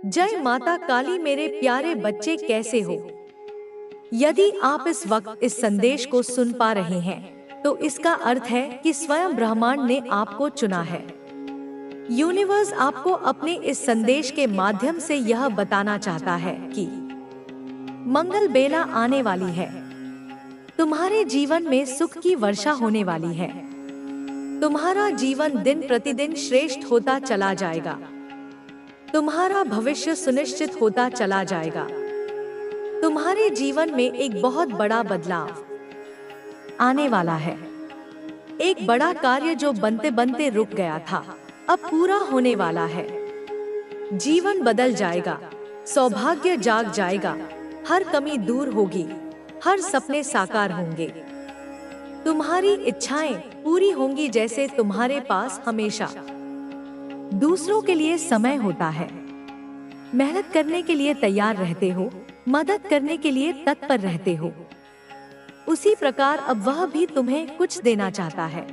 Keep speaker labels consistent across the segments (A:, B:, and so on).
A: जय माता काली मेरे प्यारे बच्चे, कैसे हो? यदि आप इस वक्त इस संदेश को सुन पा रहे हैं तो इसका अर्थ है कि स्वयं ब्रह्मांड ने आपको चुना है। यूनिवर्स आपको अपने इस संदेश के माध्यम से यह बताना चाहता है कि मंगल बेला आने वाली है। तुम्हारे जीवन में सुख की वर्षा होने वाली है। तुम्हारा जीवन दिन प्रतिदिन श्रेष्ठ होता चला जाएगा। तुम्हारा भविष्य सुनिश्चित होता चला जाएगा। तुम्हारे जीवन में एक बहुत बड़ा बदलाव आने वाला है। एक बड़ा कार्य जो बनते बनते रुक गया था, अब पूरा होने वाला है। जीवन बदल जाएगा, सौभाग्य जाग जाएगा, हर कमी दूर होगी, हर सपने साकार होंगे। तुम्हारी इच्छाएं पूरी होंगी, जैसे तुम्हारे पास हमेशा दूसरों के लिए समय होता है। मेहनत करने के लिए तैयार रहते हो, मदद करने के लिए तत्पर रहते हो। उसी प्रकार अब वह भी तुम्हें कुछ देना चाहता है।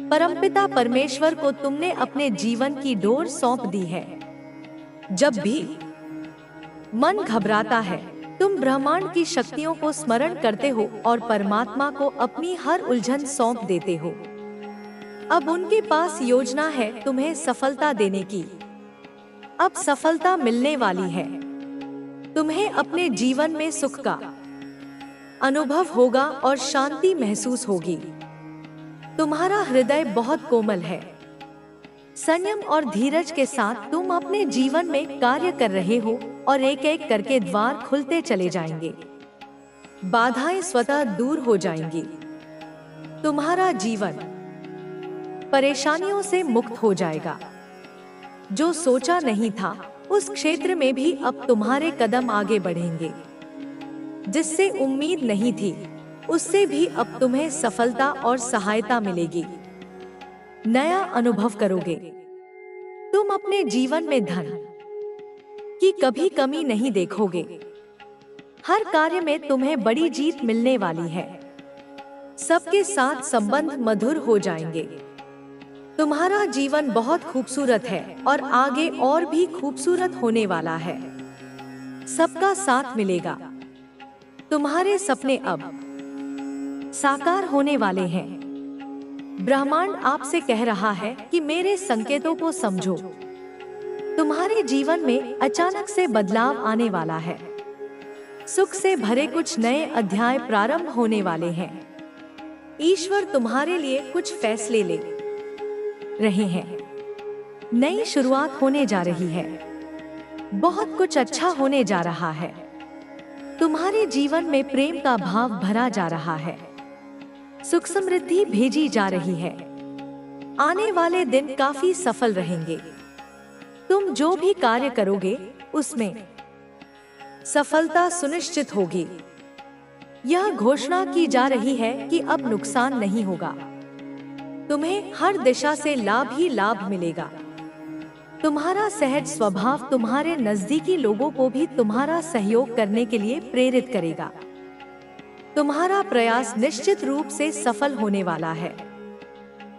A: परमपिता परमेश्वर को तुमने अपने जीवन की डोर सौंप दी है। जब भी मन घबराता है, तुम ब्रह्मांड की शक्तियों को स्मरण करते हो और परमात्मा को अपनी हर उलझन सौंप देते हो। अब उनके पास योजना है तुम्हें सफलता देने की। अब सफलता मिलने वाली है। तुम्हें अपने जीवन में सुख का अनुभव होगा और शांति महसूस होगी। तुम्हारा हृदय बहुत कोमल है। संयम और धीरज के साथ तुम अपने जीवन में कार्य कर रहे हो और एक एक करके द्वार खुलते चले जाएंगे। बाधाएं स्वतः दूर हो जाएंगी। तुम्हारा जीवन परेशानियों से मुक्त हो जाएगा। जो सोचा नहीं था उस क्षेत्र में भी अब तुम्हारे कदम आगे बढ़ेंगे। जिससे उम्मीद नहीं थी उससे भी अब तुम्हें सफलता और सहायता मिलेगी। नया अनुभव करोगे। तुम अपने जीवन में धन की कभी कमी नहीं देखोगे। हर कार्य में तुम्हें बड़ी जीत मिलने वाली है। सबके साथ संबंध मधुर हो जाएंगे। तुम्हारा जीवन बहुत खूबसूरत है और आगे और भी खूबसूरत होने वाला है। सबका साथ मिलेगा। तुम्हारे सपने अब साकार होने वाले हैं। ब्रह्मांड आपसे कह रहा है कि मेरे संकेतों को समझो। तुम्हारे जीवन में अचानक से बदलाव आने वाला है। सुख से भरे कुछ नए अध्याय प्रारंभ होने वाले हैं। ईश्वर तुम्हारे लिए कुछ फैसले ले रहे हैं। नई शुरुआत होने जा रही है। बहुत कुछ अच्छा होने जा रहा है। तुम्हारे जीवन में प्रेम का भाव भरा जा रहा है। सुख समृद्धि भेजी जा रही है। आने वाले दिन काफी सफल रहेंगे। तुम जो भी कार्य करोगे उसमें सफलता सुनिश्चित होगी। यह घोषणा की जा रही है कि अब नुकसान नहीं होगा। तुम्हें हर दिशा से लाभ ही लाभ मिलेगा। तुम्हारा सहज स्वभाव तुम्हारे नजदीकी लोगों को भी तुम्हारा सहयोग करने के लिए प्रेरित करेगा। तुम्हारा प्रयास निश्चित रूप से सफल होने वाला है।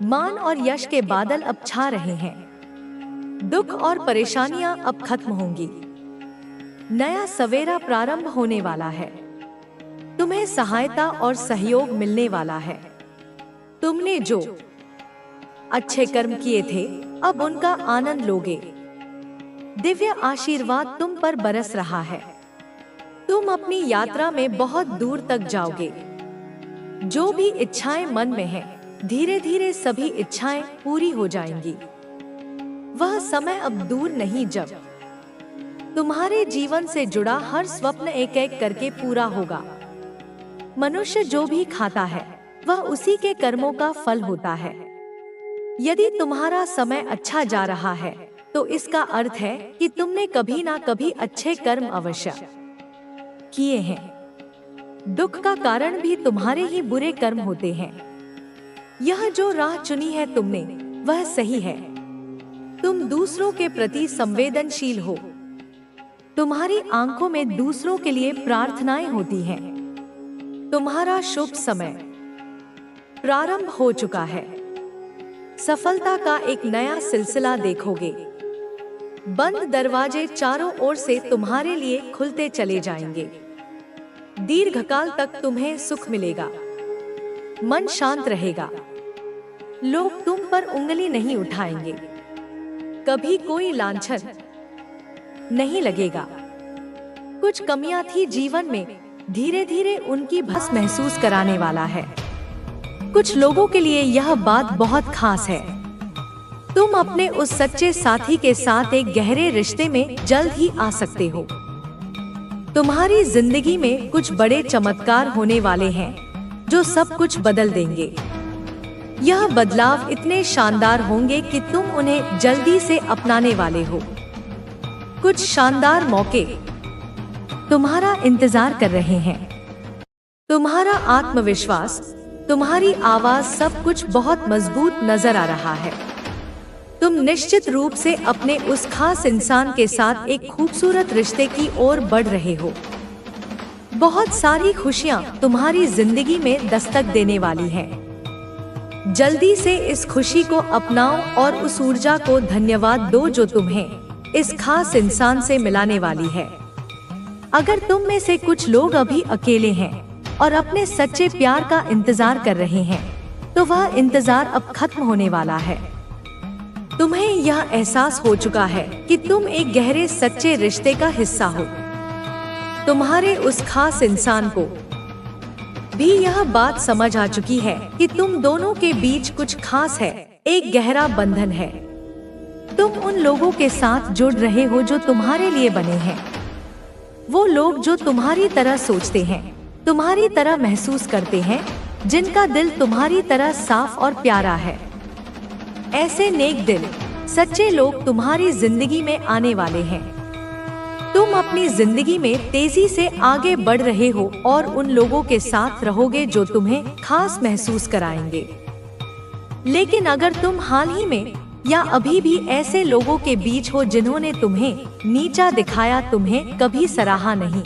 A: मान और यश के बादल अब छा रहे हैं। दुख और परेशानियां अब खत्म होंगी। नया सवेरा प्रारंभ होने वाला है। तुम्हें सहायता और सहयोग मिलने वाला है। तुमने जो अच्छे कर्म किए थे अब उनका आनंद लोगे। दिव्य आशीर्वाद तुम पर बरस रहा है। तुम अपनी यात्रा में बहुत दूर तक जाओगे। जो भी इच्छाएं मन में हैं, धीरे धीरे सभी इच्छाएं पूरी हो जाएंगी। वह समय अब दूर नहीं जब तुम्हारे जीवन से जुड़ा हर स्वप्न एक एक करके पूरा होगा। मनुष्य जो भी खाता है वह उसी के कर्मों का फल होता है। यदि तुम्हारा समय अच्छा जा रहा है तो इसका अर्थ है कि तुमने कभी ना कभी अच्छे कर्म अवश्य किए हैं। दुख का कारण भी तुम्हारे ही बुरे कर्म होते हैं। यह जो राह चुनी है तुमने वह सही है। तुम दूसरों के प्रति संवेदनशील हो। तुम्हारी आंखों में दूसरों के लिए प्रार्थनाएं होती हैं। तुम्हारा शुभ समय प्रारंभ हो चुका है। सफलता का एक नया सिलसिला देखोगे। बंद दरवाजे चारों ओर से तुम्हारे लिए खुलते चले जाएंगे। दीर्घकाल तक तुम्हें सुख मिलेगा, मन शांत रहेगा, लोग तुम पर उंगली नहीं उठाएंगे, कभी कोई लांछन नहीं लगेगा। कुछ कमियां थी जीवन में, धीरे धीरे उनकी भस महसूस कराने वाला है। कुछ लोगों के लिए यह बात बहुत खास है। तुम अपने उस सच्चे साथी के साथ एक गहरे रिश्ते में जल्द ही आ सकते हो। तुम्हारी जिंदगी में कुछ बड़े चमत्कार होने वाले हैं जो सब कुछ बदल देंगे। यह बदलाव इतने शानदार होंगे कि तुम उन्हें जल्दी से अपनाने वाले हो। कुछ शानदार मौके तुम्हारा इंतजार कर रहे हैं। तुम्हारा आत्मविश्वास, तुम्हारी आवाज, सब कुछ बहुत मजबूत नजर आ रहा है। तुम निश्चित रूप से अपने उस खास इंसान के साथ एक खूबसूरत रिश्ते की ओर बढ़ रहे हो। बहुत सारी खुशियां तुम्हारी जिंदगी में दस्तक देने वाली हैं। जल्दी से इस खुशी को अपनाओ और उस ऊर्जा को धन्यवाद दो जो तुम्हें इस खास इंसान से मिलाने वाली है। अगर तुम में से कुछ लोग अभी अकेले हैं और अपने सच्चे प्यार का इंतजार कर रहे हैं, तो वह इंतजार अब खत्म होने वाला है। तुम्हें यह एहसास हो चुका है कि तुम एक गहरे सच्चे रिश्ते का हिस्सा हो। तुम्हारे उस खास इंसान को भी यह बात समझ आ चुकी है कि तुम दोनों के बीच कुछ खास है, एक गहरा बंधन है। तुम उन लोगों के साथ जुड़ रहे हो जो तुम्हारे लिए बने हैं। वो लोग जो तुम्हारी तरह सोचते हैं, तुम्हारी तरह महसूस करते हैं, जिनका दिल तुम्हारी तरह साफ और प्यारा है। ऐसे नेक दिल, सच्चे लोग तुम्हारी जिंदगी में आने वाले हैं। तुम अपनी जिंदगी में तेजी से आगे बढ़ रहे हो और उन लोगों के साथ रहोगे जो तुम्हें खास महसूस कराएंगे। लेकिन अगर तुम हाल ही में या अभी भी ऐसे लोगों के बीच हो जिन्होंने तुम्हें नीचा दिखाया, तुम्हें कभी सराहा नहीं,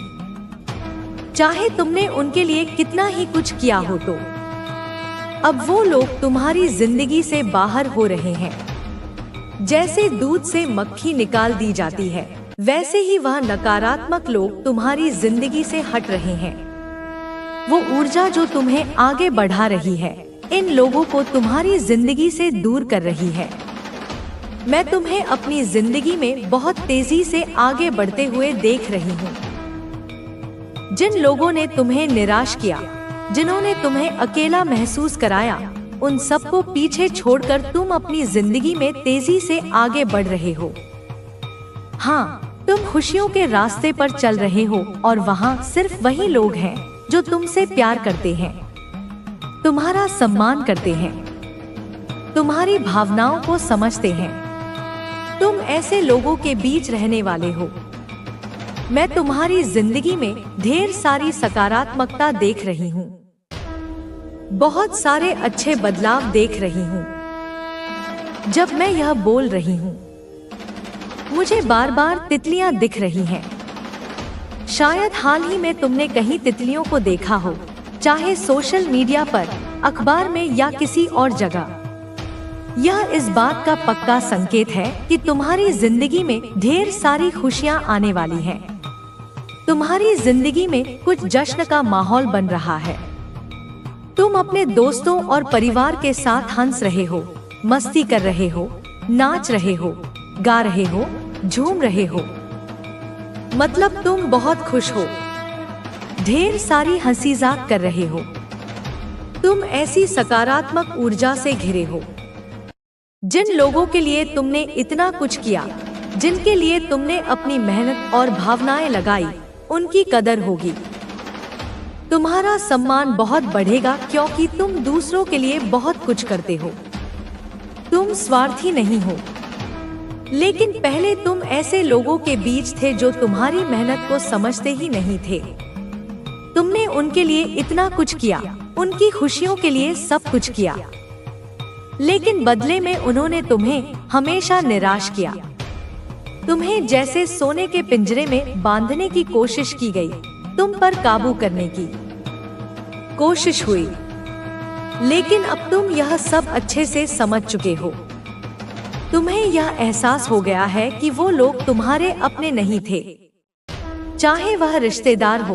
A: चाहे तुमने उनके लिए कितना ही कुछ किया हो, तो अब वो लोग तुम्हारी जिंदगी से बाहर हो रहे हैं। जैसे दूध से मक्खी निकाल दी जाती है, वैसे ही वह नकारात्मक लोग तुम्हारी जिंदगी से हट रहे हैं। वो ऊर्जा जो तुम्हें आगे बढ़ा रही है, इन लोगों को तुम्हारी जिंदगी से दूर कर रही है। मैं तुम्हें अपनी जिंदगी में बहुत तेजी से आगे बढ़ते हुए देख रही हूँ। जिन लोगों ने तुम्हें निराश किया, जिन्होंने तुम्हें अकेला महसूस कराया, उन सबको पीछे छोड़कर तुम अपनी जिंदगी में तेजी से आगे बढ़ रहे हो। हाँ, तुम खुशियों के रास्ते पर चल रहे हो और वहाँ सिर्फ वही लोग हैं जो तुमसे प्यार करते हैं, तुम्हारा सम्मान करते हैं, तुम्हारी भावनाओं को समझते हैं। तुम ऐसे लोगों के बीच रहने वाले हो। मैं तुम्हारी जिंदगी में ढेर सारी सकारात्मकता देख रही हूँ। बहुत सारे अच्छे बदलाव देख रही हूँ। जब मैं यह बोल रही हूँ, मुझे बार बार तितलियां दिख रही हैं। शायद हाल ही में तुमने कहीं तितलियों को देखा हो, चाहे सोशल मीडिया पर, अखबार में या किसी और जगह। यह इस बात का पक्का संकेत है कि तुम्हारी जिंदगी में ढेर सारी खुशियां आने वाली हैं। तुम्हारी जिंदगी में कुछ जश्न का माहौल बन रहा है। तुम अपने दोस्तों और परिवार के साथ हंस रहे हो, मस्ती कर रहे हो, नाच रहे हो, गा रहे हो, झूम रहे हो। मतलब तुम बहुत खुश हो, ढेर सारी हंसी-मजाक कर रहे हो। तुम ऐसी सकारात्मक ऊर्जा से घिरे हो। जिन लोगों के लिए तुमने इतना कुछ किया, जिनके लिए तुमने अपनी मेहनत और भावनाएं लगाई, उनकी कदर होगी। तुम्हारा सम्मान बहुत बढ़ेगा क्योंकि तुम दूसरों के लिए बहुत कुछ करते हो। तुम स्वार्थी नहीं हो, लेकिन पहले तुम ऐसे लोगों के बीच थे जो तुम्हारी मेहनत को समझते ही नहीं थे। तुमने उनके लिए इतना कुछ किया, उनकी खुशियों के लिए सब कुछ किया, लेकिन बदले में उन्होंने तुम्हें हमेशा निराश किया। तुम्हें जैसे सोने के पिंजरे में बांधने की कोशिश की गई, तुम पर काबू करने की कोशिश हुई, लेकिन अब तुम यह सब अच्छे से समझ चुके हो। तुम्हें यह एहसास हो गया है कि वो लोग तुम्हारे अपने नहीं थे। चाहे वह रिश्तेदार हो,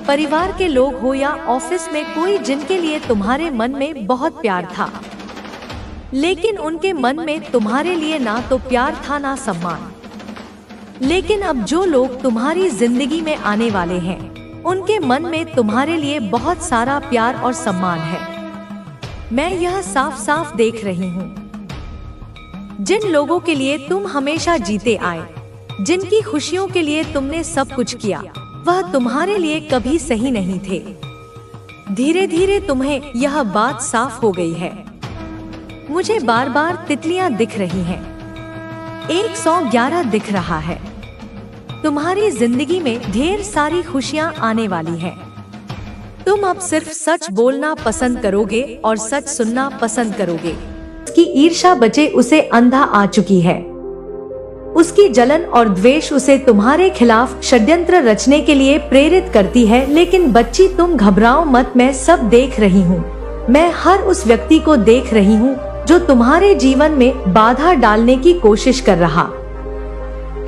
A: परिवार के लोग हो या ऑफिस में कोई जिनके लिए तुम्हारे मन में बहुत प्यार था, लेकिन उनके मन में तुम्हारे लिए ना तो प्यार था ना सम्मान। लेकिन अब जो लोग तुम्हारी जिंदगी में आने वाले हैं, उनके मन में तुम्हारे लिए बहुत सारा प्यार और सम्मान है। मैं यह साफ साफ देख रही हूँ। जिन लोगों के लिए तुम हमेशा जीते आए, जिनकी खुशियों के लिए तुमने सब कुछ किया, वह तुम्हारे लिए कभी सही नहीं थे। धीरे धीरे तुम्हें यह बात साफ हो गई है। मुझे बार बार तितलियां दिख रही हैं। 111 दिख रहा है। तुम्हारी जिंदगी में ढेर सारी खुशियां आने वाली हैं। तुम अब सिर्फ सच बोलना पसंद करोगे और सच सुनना पसंद करोगे। उसकी ईर्ष्या बचे उसे अंधा आ चुकी है। उसकी जलन और द्वेष उसे तुम्हारे खिलाफ षड्यंत्र रचने के लिए प्रेरित करती है। लेकिन बच्ची, तुम घबराओ मत, मैं सब देख रही हूँ। मैं हर उस व्यक्ति को देख रही हूँ जो तुम्हारे जीवन में बाधा डालने की कोशिश कर रहा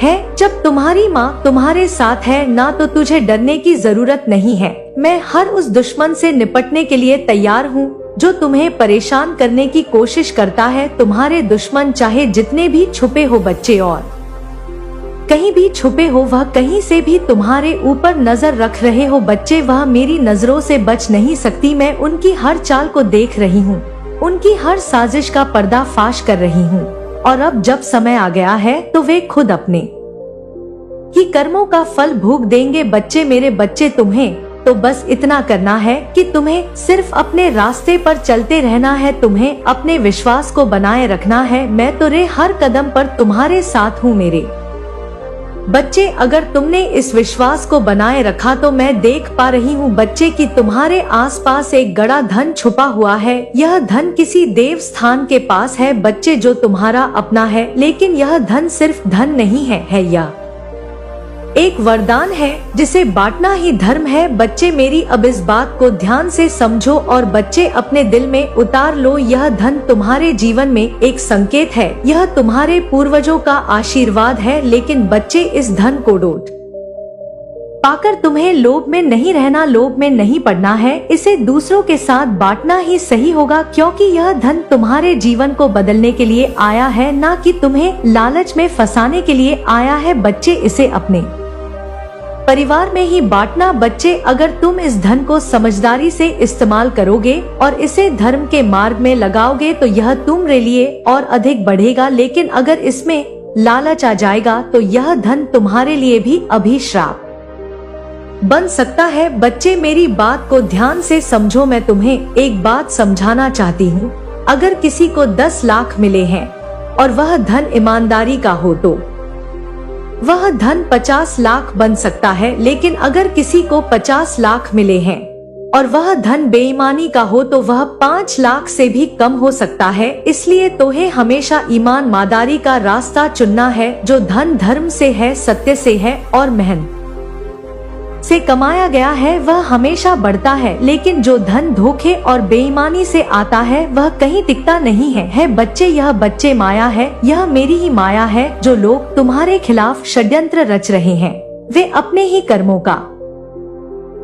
A: है। जब तुम्हारी माँ तुम्हारे साथ है ना, तो तुझे डरने की जरूरत नहीं है। मैं हर उस दुश्मन से निपटने के लिए तैयार हूँ जो तुम्हें परेशान करने की कोशिश करता है। तुम्हारे दुश्मन चाहे जितने भी छुपे हो बच्चे, और कहीं भी छुपे हो, वह कहीं से भी तुम्हारे ऊपर नजर रख रहे हो बच्चे, वह मेरी नजरों से बच नहीं सकती। मैं उनकी हर चाल को देख रही हूँ, उनकी हर साजिश का पर्दाफाश कर रही हूँ। और अब जब समय आ गया है तो वे खुद अपने ही कर्मों का फल भोग देंगे। बच्चे, मेरे बच्चे, तुम्हें तो बस इतना करना है कि तुम्हें सिर्फ अपने रास्ते पर चलते रहना है। तुम्हें अपने विश्वास को बनाए रखना है। मैं तेरे हर कदम पर तुम्हारे साथ हूँ मेरे बच्चे। अगर तुमने इस विश्वास को बनाए रखा तो मैं देख पा रही हूँ बच्चे कि तुम्हारे आसपास एक बड़ा धन छुपा हुआ है। यह धन किसी देव स्थान के पास है बच्चे, जो तुम्हारा अपना है। लेकिन यह धन सिर्फ धन नहीं है यह एक वरदान है जिसे बांटना ही धर्म है। बच्चे, मेरी अब इस बात को ध्यान से समझो और बच्चे अपने दिल में उतार लो। यह धन तुम्हारे जीवन में एक संकेत है, यह तुम्हारे पूर्वजों का आशीर्वाद है। लेकिन बच्चे, इस धन को डोट पाकर तुम्हें लोभ में नहीं रहना, लोभ में नहीं पड़ना है। इसे दूसरों के साथ बांटना ही सही होगा, क्योंकि यह धन तुम्हारे जीवन को बदलने के लिए आया है, ना कि तुम्हें लालच में फंसाने के लिए आया है। बच्चे, इसे अपने परिवार में ही बांटना। बच्चे, अगर तुम इस धन को समझदारी से इस्तेमाल करोगे और इसे धर्म के मार्ग में लगाओगे तो यह तुम्हारे लिए और अधिक बढ़ेगा। लेकिन अगर इसमें लालच आ जाएगा तो यह धन तुम्हारे लिए भी अभिशाप बन सकता है। बच्चे, मेरी बात को ध्यान से समझो। मैं तुम्हें एक बात समझाना चाहती हूँ। अगर किसी को 10 लाख मिले हैं और वह धन ईमानदारी का हो तो वह धन 50 लाख बन सकता है। लेकिन अगर किसी को 50 लाख मिले हैं और वह धन बेईमानी का हो तो वह 5 लाख से भी कम हो सकता है। इसलिए तुम्हें हमेशा ईमानदारी का रास्ता चुनना है। जो धन धर्म से है, सत्य से है और मेहनत से कमाया गया है, वह हमेशा बढ़ता है। लेकिन जो धन धोखे और बेईमानी से आता है वह कहीं टिकता नहीं है। बच्चे, यह बच्चे माया है, यह मेरी ही माया है। जो लोग तुम्हारे खिलाफ षड्यंत्र रच रहे हैं वे अपने ही कर्मों का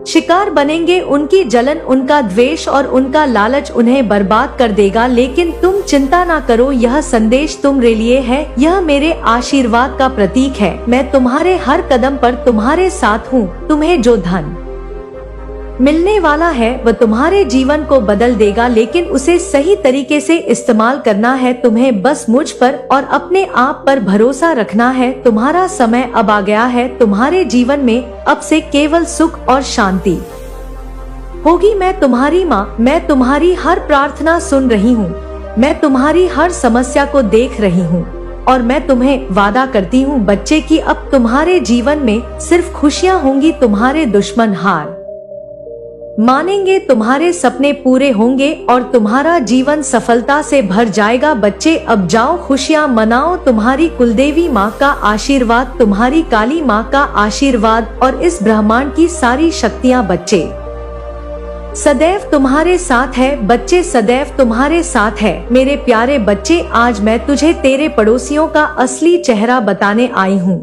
A: शिकार बनेंगे। उनकी जलन, उनका द्वेष और उनका लालच उन्हें बर्बाद कर देगा। लेकिन तुम चिंता ना करो, यह संदेश तुम्हारे लिए है, यह मेरे आशीर्वाद का प्रतीक है। मैं तुम्हारे हर कदम पर तुम्हारे साथ हूँ। तुम्हें जो धन मिलने वाला है वह तुम्हारे जीवन को बदल देगा, लेकिन उसे सही तरीके से इस्तेमाल करना है। तुम्हें बस मुझ पर और अपने आप पर भरोसा रखना है। तुम्हारा समय अब आ गया है। तुम्हारे जीवन में अब से केवल सुख और शांति होगी। मैं तुम्हारी माँ, मैं तुम्हारी हर प्रार्थना सुन रही हूँ। मैं तुम्हारी हर समस्या को देख रही हूँ और मैं तुम्हें वादा करती हूँ बच्चे कि अब तुम्हारे जीवन में सिर्फ खुशियाँ होंगी। तुम्हारे दुश्मन हार मानेंगे, तुम्हारे सपने पूरे होंगे और तुम्हारा जीवन सफलता से भर जाएगा। बच्चे, अब जाओ, खुशियाँ मनाओ। तुम्हारी कुलदेवी माँ का आशीर्वाद, तुम्हारी काली माँ का आशीर्वाद और इस ब्रह्मांड की सारी शक्तियाँ बच्चे सदैव तुम्हारे साथ है बच्चे, सदैव तुम्हारे साथ है मेरे प्यारे बच्चे। आज मैं तुझे तेरे पड़ोसियों का असली चेहरा बताने आई हूँ।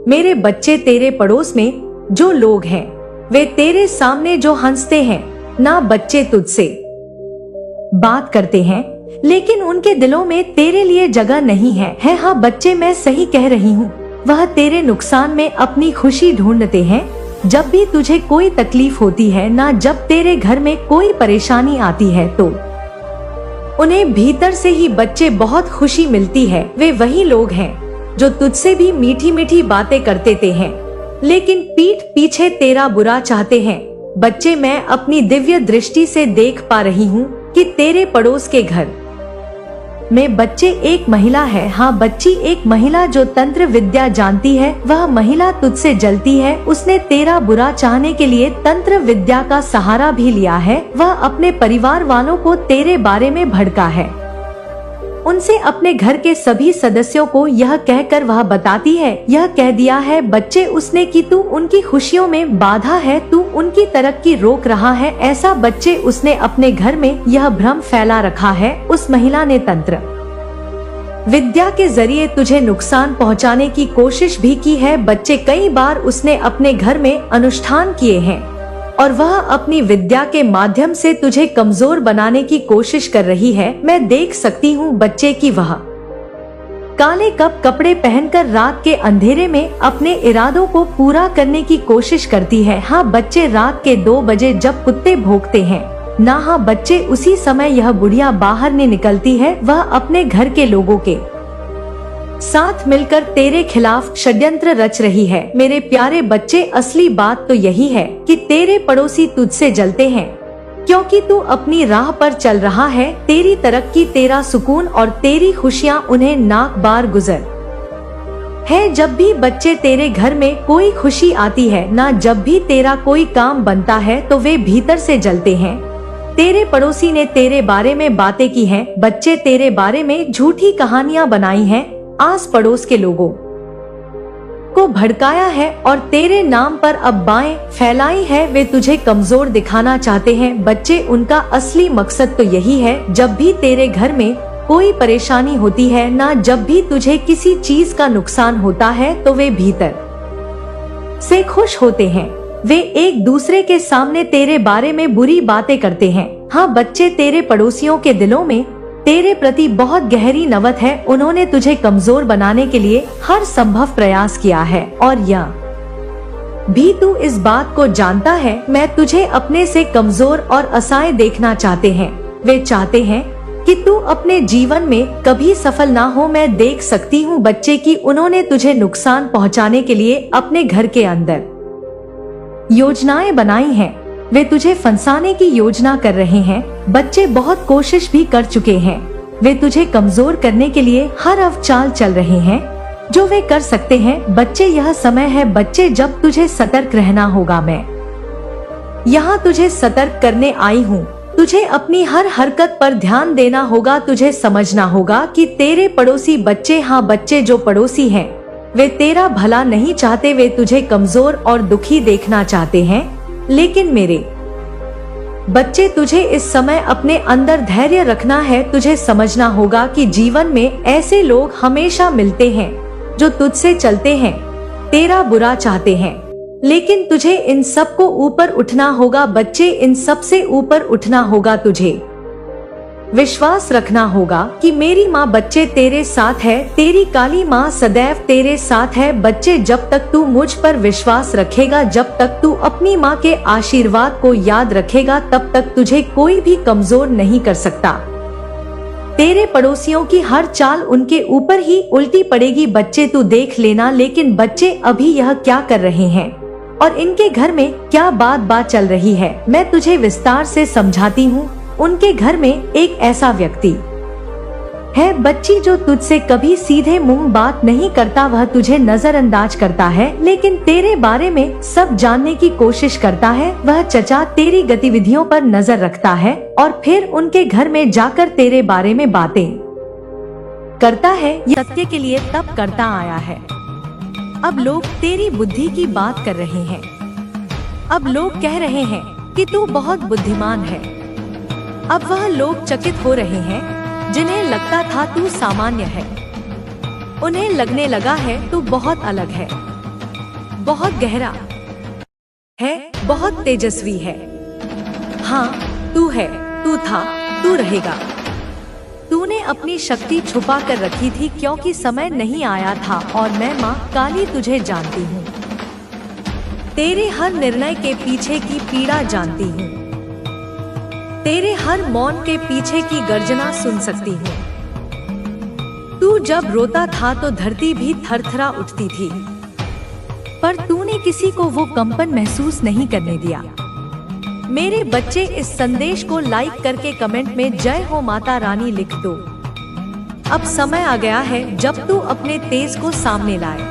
A: मेरे बच्चे, तेरे पड़ोस में जो लोग हैं वे तेरे सामने जो हंसते हैं ना बच्चे, तुझसे बात करते हैं लेकिन उनके दिलों में तेरे लिए जगह नहीं है। हाँ बच्चे, मैं सही कह रही हूँ। वह तेरे नुकसान में अपनी खुशी ढूंढते हैं। जब भी तुझे कोई तकलीफ होती है ना, जब तेरे घर में कोई परेशानी आती है तो उन्हें भीतर से ही बच्चे बहुत खुशी मिलती है। वे वही लोग हैं जो तुझसे भी मीठी मीठी बातें करते हैं लेकिन पीठ पीछे तेरा बुरा चाहते हैं। बच्चे, मैं अपनी दिव्य दृष्टि से देख पा रही हूँ कि तेरे पड़ोस के घर में बच्चे एक महिला है। हाँ बच्ची, एक महिला जो तंत्र विद्या जानती है। वह महिला तुझसे जलती है। उसने तेरा बुरा चाहने के लिए तंत्र विद्या का सहारा भी लिया है। वह अपने परिवार वालों को तेरे बारे में भड़का है। उनसे अपने घर के सभी सदस्यों को यह कहकर वह बताती है, यह कह दिया है बच्चे उसने कि तू उनकी खुशियों में बाधा है, तू उनकी तरक्की रोक रहा है। ऐसा बच्चे, उसने अपने घर में यह भ्रम फैला रखा है। उस महिला ने तंत्र विद्या के जरिए तुझे नुकसान पहुंचाने की कोशिश भी की है। बच्चे, कई बार उसने अपने घर में अनुष्ठान किए हैं और वह अपनी विद्या के माध्यम से तुझे कमजोर बनाने की कोशिश कर रही है। मैं देख सकती हूँ बच्चे कि वह काले कपड़े पहनकर रात के अंधेरे में अपने इरादों को पूरा करने की कोशिश करती है। हाँ बच्चे, रात के 2 बजे जब कुत्ते भौंकते हैं ना, हाँ बच्चे, उसी समय यह बुढ़िया बाहर नहीं निकलती है। वह अपने घर के लोगों के साथ मिलकर तेरे खिलाफ षड्यंत्र रच रही है। मेरे प्यारे बच्चे, असली बात तो यही है कि तेरे पड़ोसी तुझसे जलते हैं क्योंकि तू अपनी राह पर चल रहा है। तेरी तरक्की, तेरा सुकून और तेरी खुशियाँ उन्हें नाक बार गुजर है। जब भी बच्चे तेरे घर में कोई खुशी आती है ना, जब भी तेरा कोई काम बनता है तो वे भीतर से जलते हैं। तेरे पड़ोसी ने तेरे बारे में बातें की हैं बच्चे, तेरे बारे में झूठी कहानियां बनाई हैं, आस पड़ोस के लोगों को भड़काया है और तेरे नाम पर अफवाहें फैलाई है। वे तुझे कमजोर दिखाना चाहते हैं बच्चे, उनका असली मकसद तो यही है। जब भी तेरे घर में कोई परेशानी होती है ना, जब भी तुझे किसी चीज का नुकसान होता है तो वे भीतर से खुश होते हैं। वे एक दूसरे के सामने तेरे बारे में बुरी बातें करते हैं। हाँ बच्चे, तेरे पड़ोसियों के दिलों में तेरे प्रति बहुत गहरी नफरत है। उन्होंने तुझे कमजोर बनाने के लिए हर संभव प्रयास किया है और यह भी तू इस बात को जानता है। मैं तुझे अपने से कमजोर और असहाय देखना चाहते हैं। वे चाहते हैं कि तू अपने जीवन में कभी सफल ना हो। मैं देख सकती हूँ बच्चे कि उन्होंने तुझे नुकसान पहुँचाने के लिए अपने घर के अंदर योजनाएं बनाई हैं। वे तुझे फंसाने की योजना कर रहे हैं। बच्चे बहुत कोशिश भी कर चुके हैं। वे तुझे कमजोर करने के लिए हर अवचाल चल रहे हैं जो वे कर सकते हैं। बच्चे, यह समय है बच्चे जब तुझे सतर्क रहना होगा। मैं यहाँ तुझे सतर्क करने आई हूँ। तुझे अपनी हर हरकत पर ध्यान देना होगा। तुझे समझना होगा कि तेरे पड़ोसी बच्चे, हाँ बच्चे, जो पड़ोसी हैं वे तेरा भला नहीं चाहते। वे तुझे कमजोर और दुखी देखना चाहते हैं। लेकिन मेरे बच्चे, तुझे इस समय अपने अंदर धैर्य रखना है। तुझे समझना होगा कि जीवन में ऐसे लोग हमेशा मिलते हैं जो तुझसे चलते हैं, तेरा बुरा चाहते हैं, लेकिन तुझे इन सब को ऊपर उठना होगा बच्चे। इन सब से ऊपर उठना होगा। तुझे विश्वास रखना होगा कि मेरी माँ बच्चे तेरे साथ है। तेरी काली माँ सदैव तेरे साथ है बच्चे। जब तक तू मुझ पर विश्वास रखेगा, जब तक तू अपनी माँ के आशीर्वाद को याद रखेगा, तब तक तुझे कोई भी कमजोर नहीं कर सकता। तेरे पड़ोसियों की हर चाल उनके ऊपर ही उल्टी पड़ेगी बच्चे, तू देख लेना। लेकिन बच्चे, अभी यह क्या कर रहे हैं और इनके घर में क्या बात चल रही है, मैं तुझे विस्तार से समझाती हूँ। उनके घर में एक ऐसा व्यक्ति है बच्ची जो तुझसे कभी सीधे मुंह बात नहीं करता। वह तुझे नजरअंदाज करता है लेकिन तेरे बारे में सब जानने की कोशिश करता है। वह चचा तेरी गतिविधियों पर नजर रखता है और फिर उनके घर में जाकर तेरे बारे में बातें करता है। यह सत्य के लिए तब करता आया है। अब लोग तेरी बुद्धि की बात कर रहे हैं। अब लोग कह रहे हैं कि तू बहुत बुद्धिमान है। अब वह लोग चकित हो रहे हैं जिन्हें लगता था तू सामान्य है। उन्हें लगने लगा है तू बहुत अलग है, बहुत गहरा है, बहुत तेजस्वी है। हाँ, तू है, तू था, तू रहेगा। तूने अपनी शक्ति छुपा कर रखी थी क्योंकि समय नहीं आया था और मैं माँ काली तुझे जानती हूँ। तेरे हर निर्णय के पीछे की पीड़ा जानती हूँ। तेरे हर मौन के पीछे की गर्जना सुन सकती हूँ। तू जब रोता था तो धरती भी थरथरा उठती थी, पर तूने किसी को वो कंपन महसूस नहीं करने दिया। मेरे बच्चे, इस संदेश को लाइक करके कमेंट में जय हो माता रानी लिख दो। अब समय आ गया है जब तू अपने तेज को सामने लाए,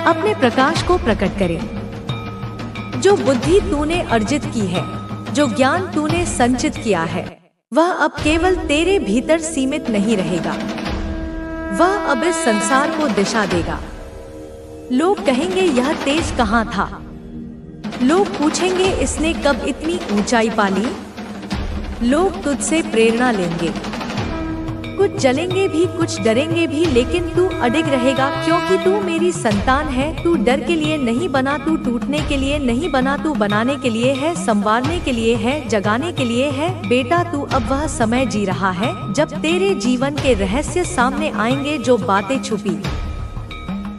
A: अपने प्रकाश को प्रकट करे। जो बुद्धि तूने अर्जित की है, जो ज्ञान तूने संचित किया है, वह अब केवल तेरे भीतर सीमित नहीं रहेगा। वह अब इस संसार को दिशा देगा। लोग कहेंगे यह तेज कहाँ था। लोग पूछेंगे इसने कब इतनी ऊंचाई पाली। लोग तुझसे प्रेरणा लेंगे, कुछ जलेंगे भी, कुछ डरेंगे भी, लेकिन तू अडिग रहेगा क्योंकि तू मेरी संतान है। तू डर के लिए नहीं बना, तू टूटने के लिए नहीं बना, तू बनाने के लिए है, संवारने के लिए है, जगाने के लिए है। बेटा, तू अब वह समय जी रहा है जब तेरे जीवन के रहस्य सामने आएंगे। जो बातें छुपी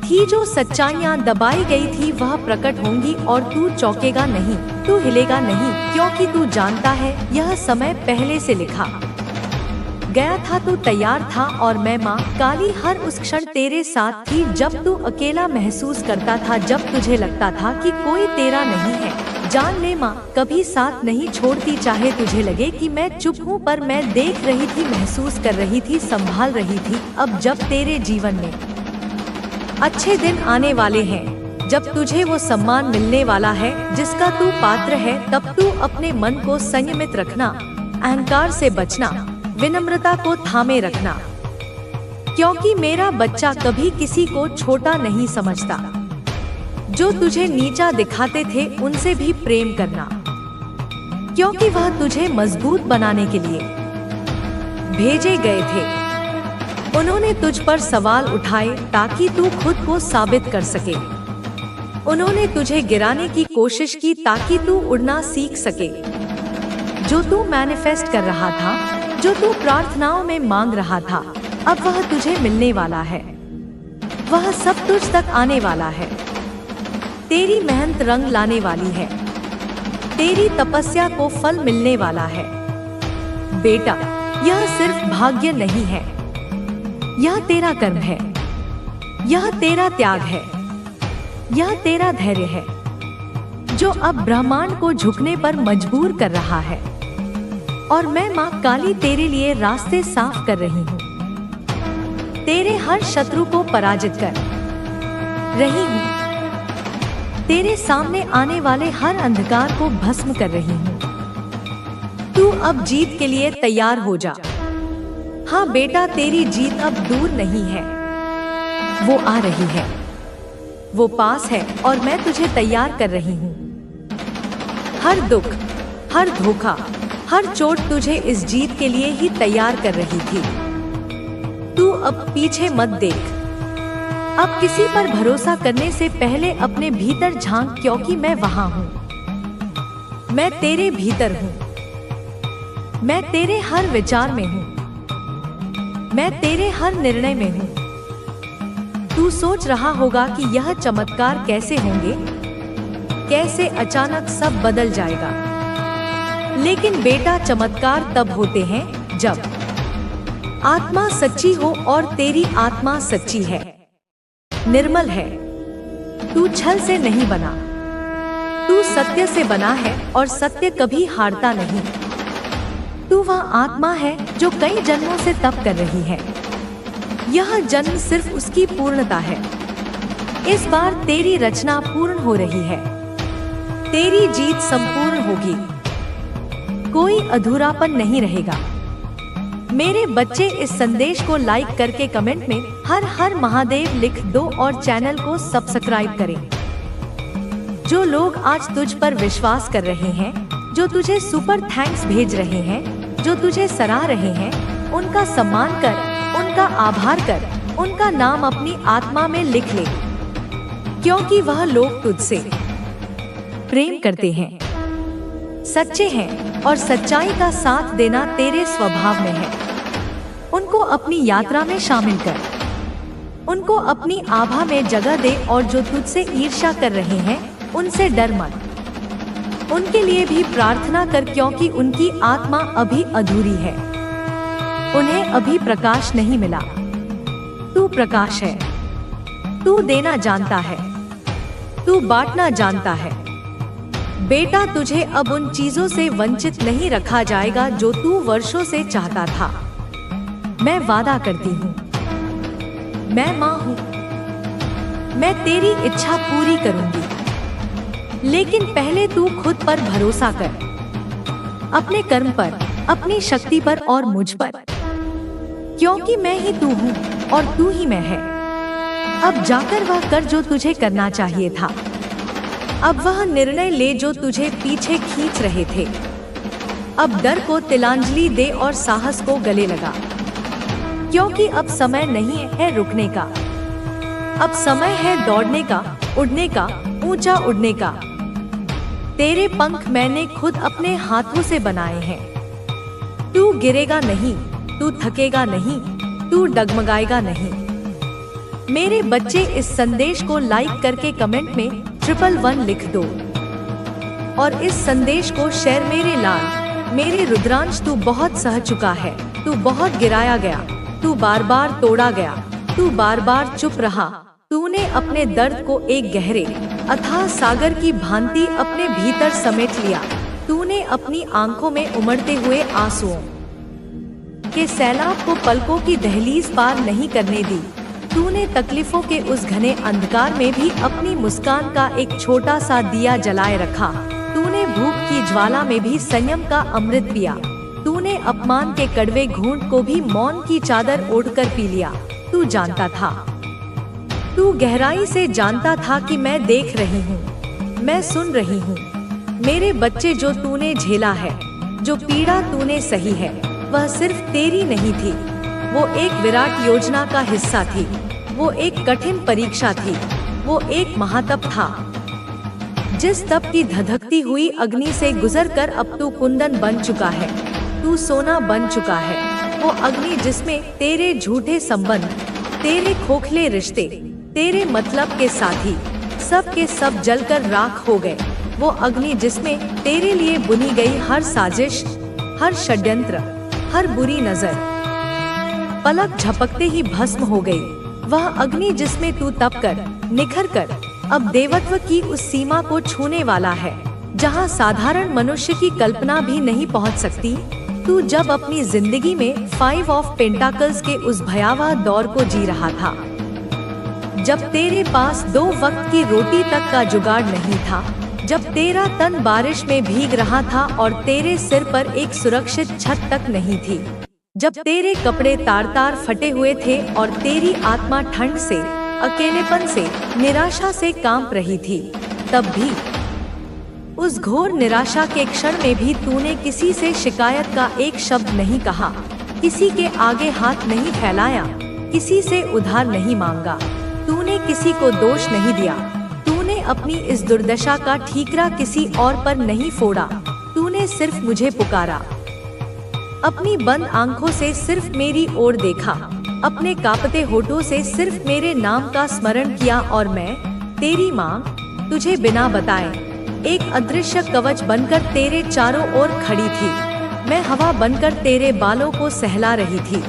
A: थी, जो सच्चाइयाँ दबाई गई थी, वह प्रकट होंगी और तू चौंकेगा नहीं, तू हिलेगा नहीं, क्योंकि तू जानता है यह समय पहले से लिखा गया था। तू तैयार था और मैं माँ काली हर उस क्षण तेरे साथ थी जब तू अकेला महसूस करता था, जब तुझे लगता था कि कोई तेरा नहीं है। जान ले माँ कभी साथ नहीं छोड़ती, चाहे तुझे लगे कि मैं चुप हूँ, पर मैं देख रही थी, महसूस कर रही थी, संभाल रही थी। अब जब तेरे जीवन में अच्छे दिन आने वाले हैं, जब तुझे वो सम्मान मिलने वाला है जिसका तू पात्र है, तब तू अपने मन को संयमित रखना, अहंकार से बचना, विनम्रता को थामे रखना, क्योंकि मेरा बच्चा कभी किसी को छोटा नहीं समझता। जो तुझे नीचा दिखाते थे उनसे भी प्रेम करना, क्योंकि वह तुझे मजबूत बनाने के लिए भेजे गए थे। उन्होंने तुझ पर सवाल उठाए ताकि तू खुद को साबित कर सके। उन्होंने तुझे गिराने की कोशिश की ताकि तू उड़ना सीख सके। जो तू मैनिफेस्ट कर रहा था, जो तू प्रार्थनाओं में मांग रहा था, अब वह तुझे मिलने वाला है। वह सब तुझ तक आने वाला है। तेरी मेहनत रंग लाने वाली है। तेरी तपस्या को फल मिलने वाला है। बेटा, यह सिर्फ भाग्य नहीं है, यह तेरा कर्म है, यह तेरा त्याग है, यह तेरा धैर्य है, जो अब ब्रह्मांड को झुकने पर मजबूर कर रहा है। और मैं माँ काली तेरे लिए रास्ते साफ कर रही हूँ। तेरे हर शत्रु को पराजित कर रही हूँ। तेरे सामने आने वाले हर अंधकार को भस्म कर रही हूँ। तू अब जीत के लिए तैयार हो जा। हाँ बेटा, तेरी जीत अब दूर नहीं है, वो आ रही है, वो पास है और मैं तुझे तैयार कर रही हूँ। हर दुख, हर धोखा, हर चोट तुझे इस जीत के लिए ही तैयार कर रही थी। तू अब पीछे मत देख। अब किसी पर भरोसा करने से पहले अपने भीतर झांक, क्योंकि मैं वहां हूँ। मैं तेरे भीतर हूँ। मैं तेरे हर विचार में हूँ। मैं तेरे हर निर्णय में हूँ। तू सोच रहा होगा कि यह चमत्कार कैसे होंगे, कैसे अचानक सब बदल जाएगा। लेकिन बेटा, चमत्कार तब होते हैं जब आत्मा सच्ची हो, और तेरी आत्मा सच्ची है, निर्मल है। तू छल से नहीं बना, तू सत्य से बना है, और सत्य कभी हारता नहीं। तू वह आत्मा है जो कई जन्मों से तप कर रही है। यह जन्म सिर्फ उसकी पूर्णता है। इस बार तेरी रचना पूर्ण हो रही है। तेरी जीत संपूर्ण होगी। कोई अधूरापन नहीं रहेगा। मेरे बच्चे, इस संदेश को लाइक करके कमेंट में हर हर महादेव लिख दो और चैनल को सब्सक्राइब करें। जो लोग आज तुझ पर विश्वास कर रहे हैं, जो तुझे सुपर थैंक्स भेज रहे हैं, जो तुझे सराह रहे हैं, उनका सम्मान कर, उनका आभार कर, उनका नाम अपनी आत्मा में लिख ले, क्योंकि वह लोग तुझसे प्रेम करते हैं, सच्चे हैं और सच्चाई का साथ देना तेरे स्वभाव में है। उनको अपनी यात्रा में शामिल कर, उनको अपनी आभा में जगह दे, और जो तुझसे ईर्ष्या कर रहे हैं उनसे डर मत। उनके लिए भी प्रार्थना कर, क्योंकि उनकी आत्मा अभी अधूरी है, उन्हें अभी प्रकाश नहीं मिला। तू प्रकाश है, तू देना जानता है, तू बांटना जानता है। बेटा, तुझे अब उन चीजों से वंचित नहीं रखा जाएगा जो तू वर्षों से चाहता था। मैं वादा करती हूँ, मैं माँ हूँ, मैं तेरी इच्छा पूरी करूंगी, लेकिन पहले तू खुद पर भरोसा कर, अपने कर्म पर, अपनी शक्ति पर और मुझ पर, क्योंकि मैं ही तू हूँ और तू ही मैं है। अब जाकर वह कर जो तुझे करना चाहिए था। अब वह निर्णय ले जो तुझे पीछे खींच रहे थे। अब डर को तिलांजलि दे और साहस को गले लगा, क्योंकि अब समय नहीं है रुकने का। अब समय है दौड़ने का, उड़ने का, ऊंचा उड़ने का। तेरे पंख मैंने खुद अपने हाथों से बनाए हैं। तू गिरेगा नहीं, तू थकेगा नहीं, तू डगमगाएगा नहीं। मेरे बच्चे, इस संदेश को लाइक करके कमेंट में 111 लिख दो और इस संदेश को शेयर। मेरे लाल, मेरे रुद्रांश, तू बहुत सह चुका है, तू बहुत गिराया गया, तू बार बार तोड़ा गया, तू बार बार चुप रहा। तूने अपने दर्द को एक गहरे अथाह सागर की भांति अपने भीतर समेट लिया। तूने अपनी आंखों में उमड़ते हुए आंसुओं के सैलाब को पलकों की दहलीज पार नहीं करने दी। तूने तकलीफों के उस घने अंधकार में भी अपनी मुस्कान का एक छोटा सा दिया जलाए रखा। तूने भूख की ज्वाला में भी संयम का अमृत पिया। तूने अपमान के कड़वे घूंट को भी मौन की चादर ओढ़कर पी लिया। तू जानता था, तू गहराई से जानता था कि मैं देख रही हूँ, मैं सुन रही हूँ। मेरे बच्चे, जो तूने झेला है, जो पीड़ा तूने सही है, वह सिर्फ तेरी नहीं थी, वो एक विराट योजना का हिस्सा थी, वो एक कठिन परीक्षा थी, वो एक महातप था। जिस तप की धधकती हुई अग्नि से गुजरकर अब तू कुंदन बन चुका है, तू सोना बन चुका है। वो अग्नि जिसमें तेरे झूठे संबंध, तेरे खोखले रिश्ते, तेरे मतलब के साथी सब के सब जलकर राख हो गए। वो अग्नि जिसमें तेरे लिए बुनी गई हर साजिश, हर षड्यंत्र, हर बुरी नजर पलक झपकते ही भस्म हो गई। वह अग्नि जिसमें तू तप कर, निखर कर अब देवत्व की उस सीमा को छूने वाला है, जहां साधारण मनुष्य की कल्पना भी नहीं पहुंच सकती। तू जब अपनी जिंदगी में 5 ऑफ पेंटाकल्स के उस भयावह दौर को जी रहा था, जब तेरे पास 2 वक्त की रोटी तक का जुगाड़ नहीं था, जब तेरा तन बारिश में भीग रहा था और तेरे सिर पर एक सुरक्षित छत तक नहीं थी, जब तेरे कपड़े तार तार फटे हुए थे और तेरी आत्मा ठंड से, अकेलेपन से, निराशा से कांप रही थी, तब भी, उस घोर निराशा के क्षण में भी तूने किसी से शिकायत का एक शब्द नहीं कहा, किसी के आगे हाथ नहीं फैलाया, किसी से उधार नहीं मांगा, तूने किसी को दोष नहीं दिया, तूने अपनी इस दुर्दशा का ठीकरा किसी और पर नहीं फोड़ा। तूने सिर्फ मुझे पुकारा, अपनी बंद आंखों से सिर्फ मेरी ओर देखा, अपने कांपते होठों से सिर्फ मेरे नाम का स्मरण किया, और मैं, तेरी माँ, तुझे बिना बताए एक अदृश्य कवच बनकर तेरे चारों ओर खड़ी थी। मैं हवा बनकर तेरे बालों को सहला रही थी,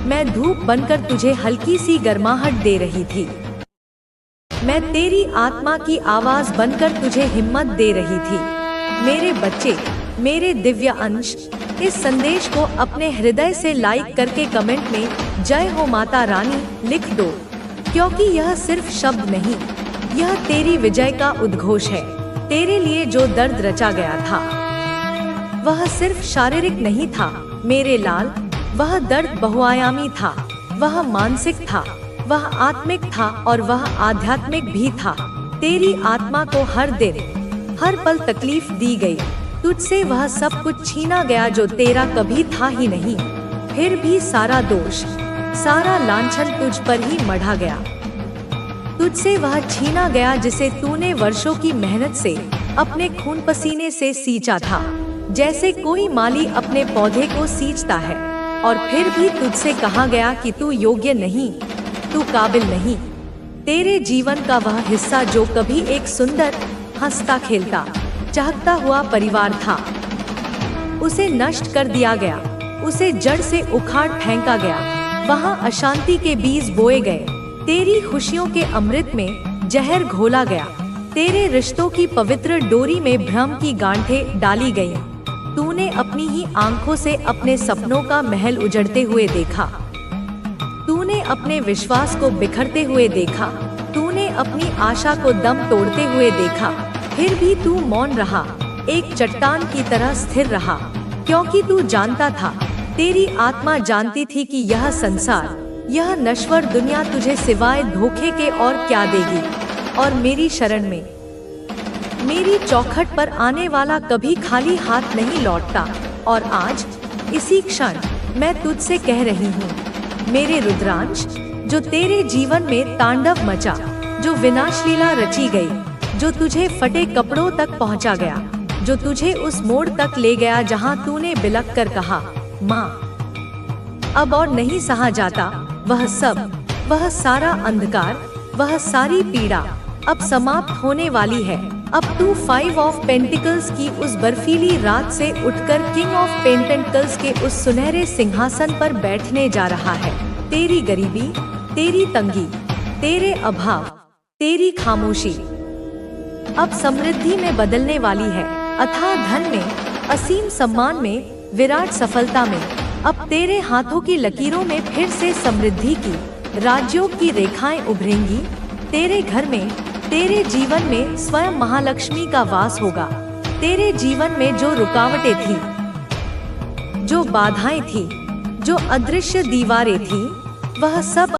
A: मैं धूप बनकर तुझे हल्की सी गर्माहट दे रही थी, मैं तेरी आत्मा की आवाज बनकर तुझे हिम्मत दे रही थी। मेरे बच्चे, मेरे दिव्य अंश, इस संदेश को अपने हृदय से लाइक करके कमेंट में जय हो माता रानी लिख दो, क्योंकि यह सिर्फ शब्द नहीं, यह तेरी विजय का उद्घोष है। तेरे लिए जो दर्द रचा गया था, वह सिर्फ शारीरिक नहीं था मेरे लाल, वह दर्द बहुआयामी था, वह मानसिक था, वह आत्मिक था और वह आध्यात्मिक भी था। तेरी आत्मा को हर दिन हर पल तकलीफ दी गई। तुझसे वह सब कुछ छीना गया जो तेरा कभी था ही नहीं। फिर भी सारा दोष, सारा लांछन तुझ पर ही मढ़ा गया। तुझसे वह छीना गया जिसे तूने वर्षों की मेहनत से, अपने खून पसीने से सींचा था, जैसे कोई माली अपने पौधे को सींचता है। और फिर भी तुझसे कहा गया कि तू योग्य नहीं, तू काबिल नहीं। तेरे जीवन का वह हिस्सा जो कभी एक सुंदर, हंसता खेलता, चहकता हुआ परिवार था, उसे नष्ट कर दिया गया, उसे जड़ से उखाड़ फेंका गया। वहाँ अशांति के बीज बोए गए, तेरी खुशियों के अमृत में जहर घोला गया। तेरे रिश्तों की पवित्र डोरी में भ्रम की गांठें डाली गईं। तूने अपनी ही आंखों से अपने सपनों का महल उजड़ते हुए देखा। तूने अपने विश्वास को बिखरते हुए देखा। तूने अपनी आशा को दम तोड़ते हुए देखा। फिर भी तू मौन रहा, एक चट्टान की तरह स्थिर रहा, क्योंकि तू जानता था, तेरी आत्मा जानती थी कि यह संसार, यह नश्वर दुनिया तुझे सिवाय धोखे के और क्या देगी। और मेरी शरण में, मेरी चौखट पर आने वाला कभी खाली हाथ नहीं लौटता। और आज इसी क्षण मैं तुझसे कह रही हूँ, मेरे रुद्रांश, जो तेरे जीवन में तांडव मचा, जो विनाशलीला रची गई, जो तुझे फटे कपड़ों तक पहुंचा गया, जो तुझे उस मोड़ तक ले गया जहां तूने बिलख कर कहा, माँ, अब और नहीं सहा जाता, वह सब, वह सारा अंधकार, वह सारी पीड़ा अब समाप्त होने वाली है। अब तू 5 ऑफ पेंटिकल्स की उस बर्फीली रात से उठकर किंग ऑफ पेंटिकल्स के उस सुनहरे सिंहासन पर बैठने जा रहा है। तेरी गरीबी, तेरी तंगी, तेरे अभाव, तेरी खामोशी अब समृद्धि में बदलने वाली है। अथाह धन में, असीम सम्मान में, विराट सफलता में। अब तेरे हाथों की लकीरों में फिर से समृद्धि की, राजयोग की रेखाएं उभरेंगी। तेरे घर में, तेरे जीवन में स्वयं महालक्ष्मी का वास होगा। तेरे जीवन में जो रुकावटें थी, जो बाधाएं थी, जो अदृश्य दीवारें थी, वह सब